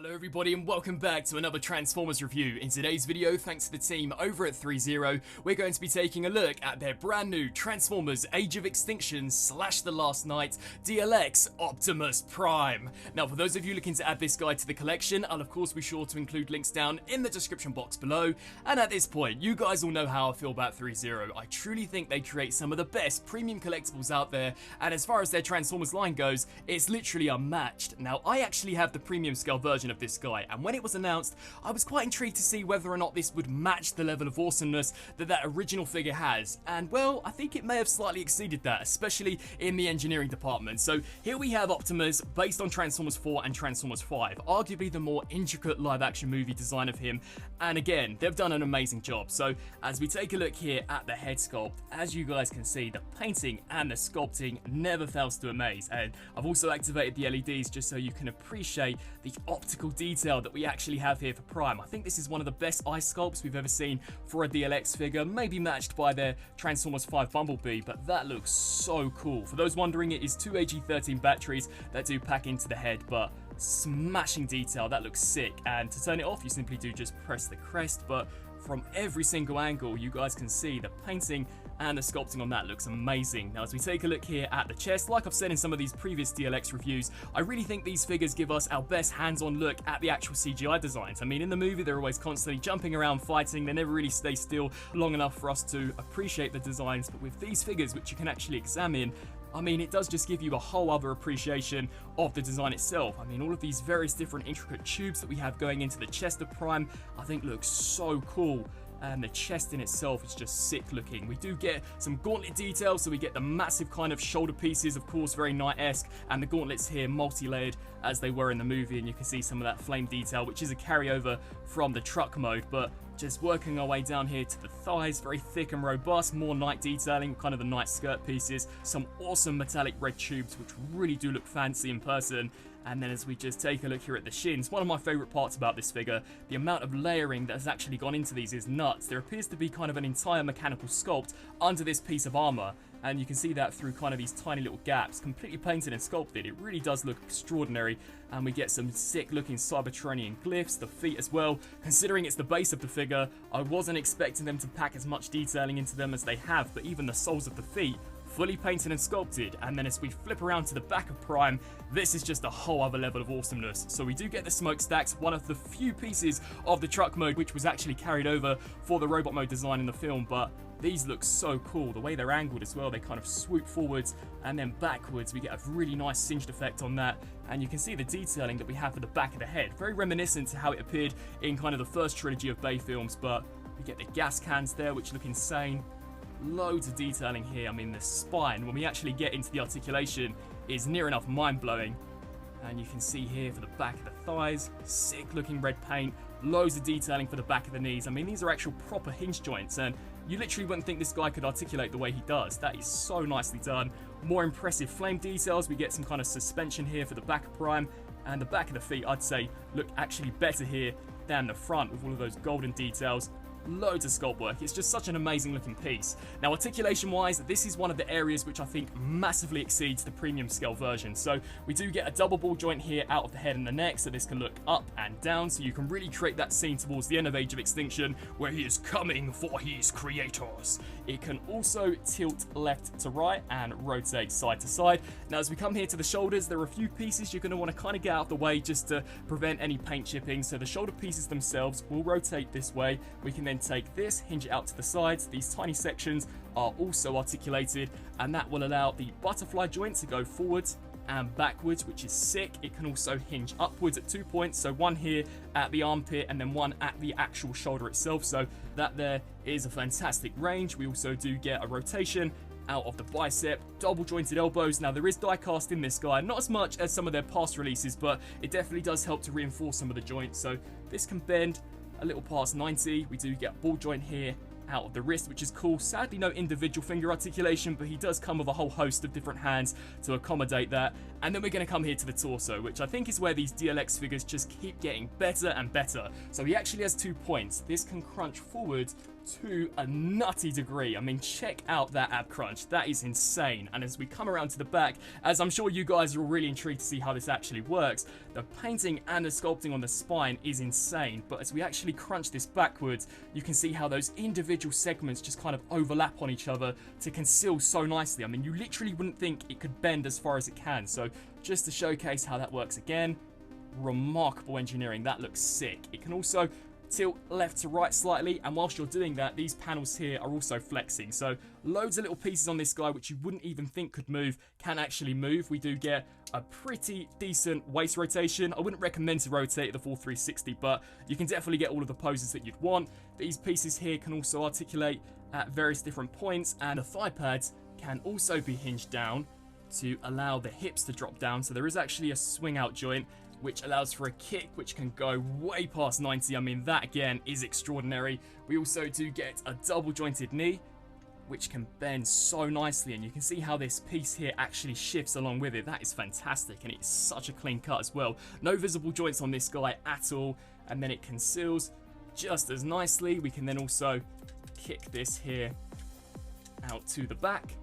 Hello everybody and welcome back to another Transformers review. In today's video, thanks to the team over at Threezero, we're going to be taking a look at their brand new Transformers Age of Extinction / The Last Night DLX Optimus Prime. Now for those of you looking to add this guy to the collection, I'll of course be sure to include links down in the description box below. And at this point, you guys all know how I feel about Threezero. I truly think they create some of the best premium collectibles out there, and as far as their Transformers line goes, it's literally unmatched. Now I actually have the premium scale version of this guy, and when it was announced, I was quite intrigued to see whether or not this would match the level of awesomeness that original figure has, and well, I think it may have slightly exceeded that, especially in the engineering department. So here we have Optimus, based on Transformers 4 and Transformers 5, arguably the more intricate live-action movie design of him, and again, they've done an amazing job. So as we take a look here at the head sculpt, as you guys can see, the painting and the sculpting never fails to amaze, and I've also activated the LEDs just so you can appreciate the optical detail that we actually have here for Prime. I think this is one of the best eye sculpts we've ever seen for a DLX figure, maybe matched by their Transformers 5 Bumblebee, but that looks so cool. For those wondering, it is two AG13 batteries that do pack into the head, but smashing detail, that looks sick. And to turn it off, you simply do just press the crest, but from every single angle, you guys can see the painting and the sculpting on that looks amazing. Now as we take a look here at the chest, like I've said in some of these previous DLX reviews, I really think these figures give us our best hands-on look at the actual CGI designs. I mean, in the movie they're always constantly jumping around fighting, they never really stay still long enough for us to appreciate the designs, but with these figures, which you can actually examine, I mean, it does just give you a whole other appreciation of the design itself. I mean, all of these various different intricate tubes that we have going into the chest of Prime, I think looks so cool. And the chest in itself is just sick looking. We do get some gauntlet details, so we get the massive kind of shoulder pieces, of course, very Knight-esque, and the gauntlets here multi-layered as they were in the movie, and you can see some of that flame detail, which is a carryover from the truck mode. But just working our way down here to the thighs, very thick and robust, more Knight detailing, kind of the Knight skirt pieces, some awesome metallic red tubes, which really do look fancy in person. And then as we just take a look here at the shins, one of my favourite parts about this figure, the amount of layering that has actually gone into these is nuts. There appears to be kind of an entire mechanical sculpt under this piece of armour, and you can see that through kind of these tiny little gaps, completely painted and sculpted. It really does look extraordinary, and we get some sick looking Cybertronian glyphs, the feet as well. Considering it's the base of the figure, I wasn't expecting them to pack as much detailing into them as they have, but even the soles of the feet, fully painted and sculpted. And then as we flip around to the back of Prime, this is just a whole other level of awesomeness. So we do get the smokestacks, one of the few pieces of the truck mode which was actually carried over for the robot mode design in the film, but these look so cool. The way they're angled as well, they kind of swoop forwards and then backwards. We get a really nice singed effect on that, and you can see the detailing that we have for the back of the head, very reminiscent to how it appeared in kind of the first trilogy of Bay films. But we get the gas cans there, which look insane. Loads of detailing here. I mean, the spine, when we actually get into the articulation, is near enough mind-blowing. And you can see here for the back of the thighs, sick looking red paint, loads of detailing for the back of the knees. I mean, these are actual proper hinge joints, and you literally wouldn't think this guy could articulate the way he does. That is so nicely done. More impressive flame details. We get some kind of suspension here for the back of Prime, and the back of the feet, I'd say, look actually better here than the front with all of those golden details. Loads of sculpt work. It's just such an amazing looking piece. Now articulation wise, this is one of the areas which I think massively exceeds the premium scale version. So we do get a double ball joint here out of the head and the neck, so this can look up and down, so you can really create that scene towards the end of Age of Extinction where he is coming for his creators. It can also tilt left to right and rotate side to side. Now as we come here to the shoulders, there are a few pieces you're going to want to kind of get out of the way just to prevent any paint chipping. So the shoulder pieces themselves will rotate this way. We can then take this, hinge it out to the sides. These tiny sections are also articulated, and that will allow the butterfly joint to go forwards and backwards, which is sick. It can also hinge upwards at 2 points, so one here at the armpit and then one at the actual shoulder itself, so that there is a fantastic range. We also do get a rotation out of the bicep, double jointed elbows. Now there is die cast in this guy, not as much as some of their past releases, but it definitely does help to reinforce some of the joints, so this can bend a little past 90. We do get a ball joint here out of the wrist, which is cool. Sadly no individual finger articulation, but he does come with a whole host of different hands to accommodate that. And then we're going to come here to the torso, which I think is where these DLX figures just keep getting better and better. So he actually has 2 points. This can crunch forward to a nutty degree. I mean, check out that ab crunch. That is insane. And as we come around to the back, as I'm sure you guys are all really intrigued to see how this actually works, the painting and the sculpting on the spine is insane. But as we actually crunch this backwards, you can see how those individual segments just kind of overlap on each other to conceal so nicely. I mean, you literally wouldn't think it could bend as far as it can. So just to showcase how that works again, remarkable engineering. That looks sick. It can also tilt left to right slightly, and whilst you're doing that, these panels here are also flexing. So loads of little pieces on this guy which you wouldn't even think could move can actually move. We do get a pretty decent waist rotation. I wouldn't recommend to rotate the full 360, but you can definitely get all of the poses that you'd want. These pieces here can also articulate at various different points, and the thigh pads can also be hinged down to allow the hips to drop down. So there is actually a swing out joint which allows for a kick which can go way past 90. I mean, that again is extraordinary. We also do get a double jointed knee which can bend so nicely, and you can see how this piece here actually shifts along with it. That is fantastic, and it's such a clean cut as well. No visible joints on this guy at all, and then it conceals just as nicely. We can then also kick this here out to the back,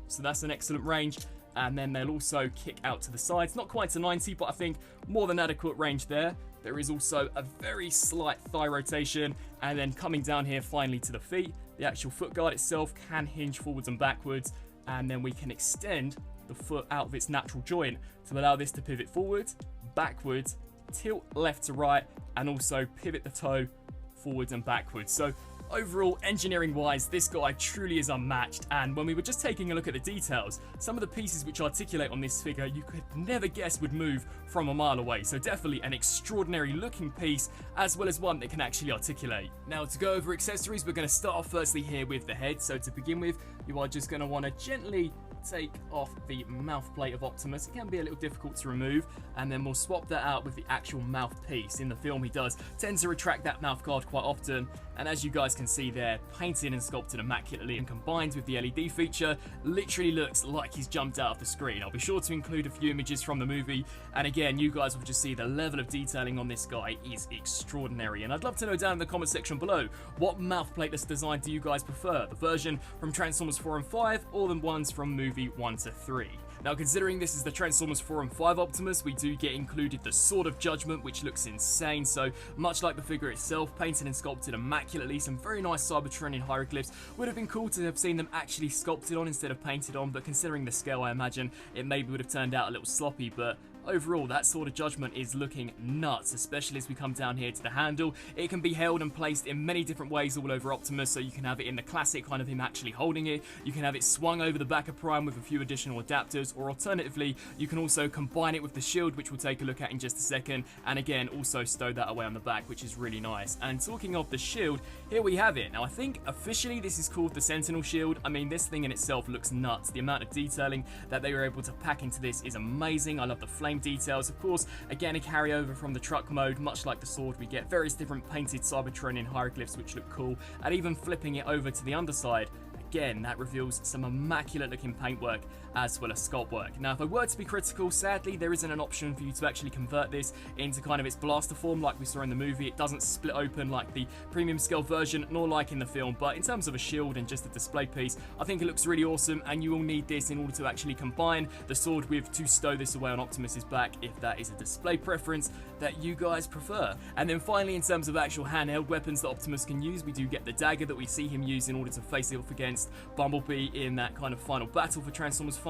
so that's an excellent range. And then they'll also kick out to the sides. Not quite to 90, but I think more than adequate range there. There is also a very slight thigh rotation. And then coming down here finally to the feet, the actual foot guard itself can hinge forwards and backwards. And then we can extend the foot out of its natural joint to allow this to pivot forwards, backwards, tilt left to right, and also pivot the toe forwards and backwards. So overall, engineering-wise, this guy truly is unmatched, and when we were just taking a look at the details, some of the pieces which articulate on this figure you could never guess would move from a mile away. So definitely an extraordinary looking piece, as well as one that can actually articulate. Now, to go over accessories, we're going to start off firstly here with the head. So to begin with, you are just going to want to gently take off the mouth plate of Optimus. It can be a little difficult to remove, and then we'll swap that out with the actual mouthpiece. In the film, he does tend to retract that mouth guard quite often, and as you guys can see there, painted and sculpted immaculately, and combined with the LED feature, literally looks like he's jumped out of the screen. I'll be sure to include a few images from the movie, and again, you guys will just see the level of detailing on this guy is extraordinary. And I'd love to know down in the comment section below, what mouth plateless design do you guys prefer? The version from Transformers 4 and 5, or the ones from movie 1 to 3. Now, considering this is the Transformers 4 and 5 Optimus, we do get included the Sword of Judgment, which looks insane. So much like the figure itself, painted and sculpted immaculately, some very nice Cybertronian hieroglyphs. Would have been cool to have seen them actually sculpted on instead of painted on, but considering the scale, I imagine it maybe would have turned out a little sloppy. But overall, that Sword of Judgment is looking nuts, especially as we come down here to the handle. It can be held and placed in many different ways all over Optimus, so you can have it in the classic kind of him actually holding it, you can have it swung over the back of Prime with a few additional adapters, or alternatively, you can also combine it with the shield, which we'll take a look at in just a second, and again, also stow that away on the back, which is really nice. And talking of the shield, here we have it. Now, I think officially this is called the Sentinel Shield. I mean, this thing in itself looks nuts. The amount of detailing that they were able to pack into this is amazing. I love the flame details. Of course, again, a carryover from the truck mode. Much like the sword, we get various different painted Cybertronian hieroglyphs which look cool, and even flipping it over to the underside, again, that reveals some immaculate looking paintwork as well as sculpt work. Now, if I were to be critical, sadly there isn't an option for you to actually convert this into kind of its blaster form like we saw in the movie. It doesn't split open like the premium scale version, nor like in the film, but in terms of a shield and just a display piece, I think it looks really awesome, and you will need this in order to actually combine the sword with to stow this away on Optimus's back, if that is a display preference that you guys prefer. And then finally, in terms of actual handheld weapons that Optimus can use, we do get the dagger that we see him use in order to face it off against Bumblebee in that kind of final battle for Transformers 5.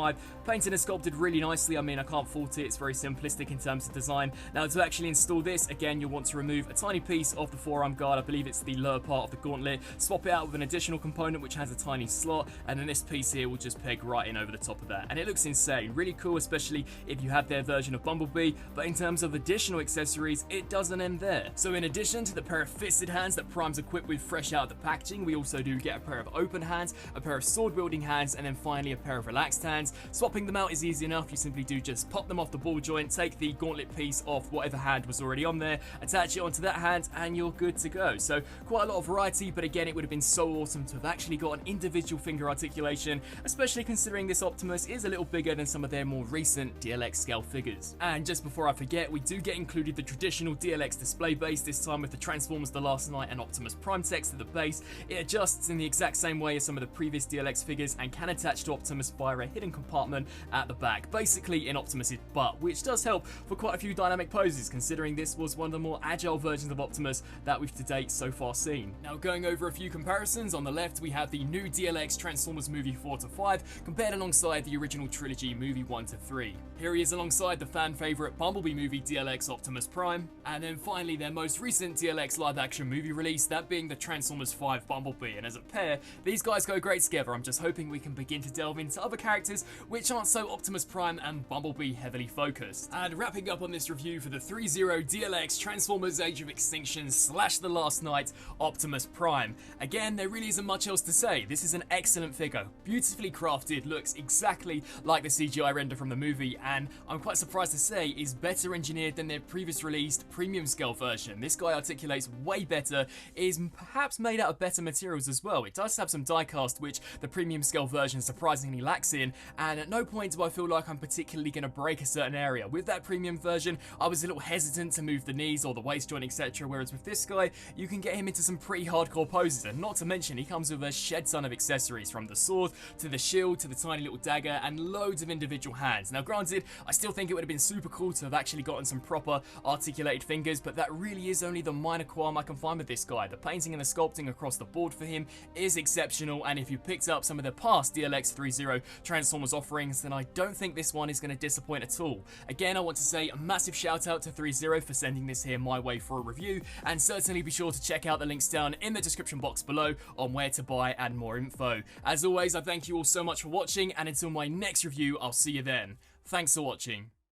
Painted and sculpted really nicely. I mean, I can't fault it. It's very simplistic in terms of design. Now, to actually install this, again, you'll want to remove a tiny piece of the forearm guard. I believe it's the lower part of the gauntlet. Swap it out with an additional component which has a tiny slot, and then this piece here will just peg right in over the top of that. And it looks insane. Really cool, especially if you have their version of Bumblebee. But in terms of additional accessories, it doesn't end there. So in addition to the pair of fisted hands that Prime's equipped with fresh out of the packaging, we also do get a pair of open hands, a pair of sword-wielding hands, and then finally a pair of relaxed hands. Swapping them out is easy enough. You simply do just pop them off the ball joint, take the gauntlet piece off whatever hand was already on there, attach it onto that hand, and you're good to go. So quite a lot of variety, but again, it would have been so awesome to have actually got an individual finger articulation, especially considering this Optimus is a little bigger than some of their more recent DLX scale figures. And just before I forget, we do get included the traditional DLX display base, this time with the Transformers The Last Knight and Optimus Prime text at the base. It adjusts in the exact same way as some of the previous DLX figures and can attach to Optimus via a hidden compartment at the back, basically in Optimus's butt, which does help for quite a few dynamic poses, considering this was one of the more agile versions of Optimus that we've to date so far seen. Now, going over a few comparisons, on the left we have the new DLX Transformers movie 4 to 5 compared alongside the original trilogy movie 1 to 3. Here he is alongside the fan favourite Bumblebee movie DLX Optimus Prime, and then finally their most recent DLX live action movie release, that being the Transformers 5 Bumblebee, and as a pair, these guys go great together. I'm just hoping we can begin to delve into other characters which aren't so Optimus Prime and Bumblebee heavily focused. And wrapping up on this review for the Threezero DLX Transformers Age of Extinction / The Last Knight Optimus Prime. Again, there really isn't much else to say. This is an excellent figure, beautifully crafted, looks exactly like the CGI render from the movie, and I'm quite surprised to say is better engineered than their previous released premium scale version. This guy articulates way better, is perhaps made out of better materials as well. It does have some die-cast which the premium scale version surprisingly lacks in, and at no point do I feel like I'm particularly going to break a certain area. With that premium version, I was a little hesitant to move the knees or the waist joint, etc., whereas with this guy, you can get him into some pretty hardcore poses, and not to mention he comes with a shed ton of accessories, from the sword to the shield to the tiny little dagger and loads of individual hands. Now granted, I still think it would have been super cool to have actually gotten some proper articulated fingers, but that really is only the minor qualm I can find with this guy. The painting and the sculpting across the board for him is exceptional, and if you picked up some of the past DLX Threezero Transformers offerings, then I don't think this one is going to disappoint at all. Again, I want to say a massive shout out to Threezero for sending this here my way for a review, and certainly be sure to check out the links down in the description box below on where to buy and more info. As always, I thank you all so much for watching, and until my next review, I'll see you then. Thanks for watching.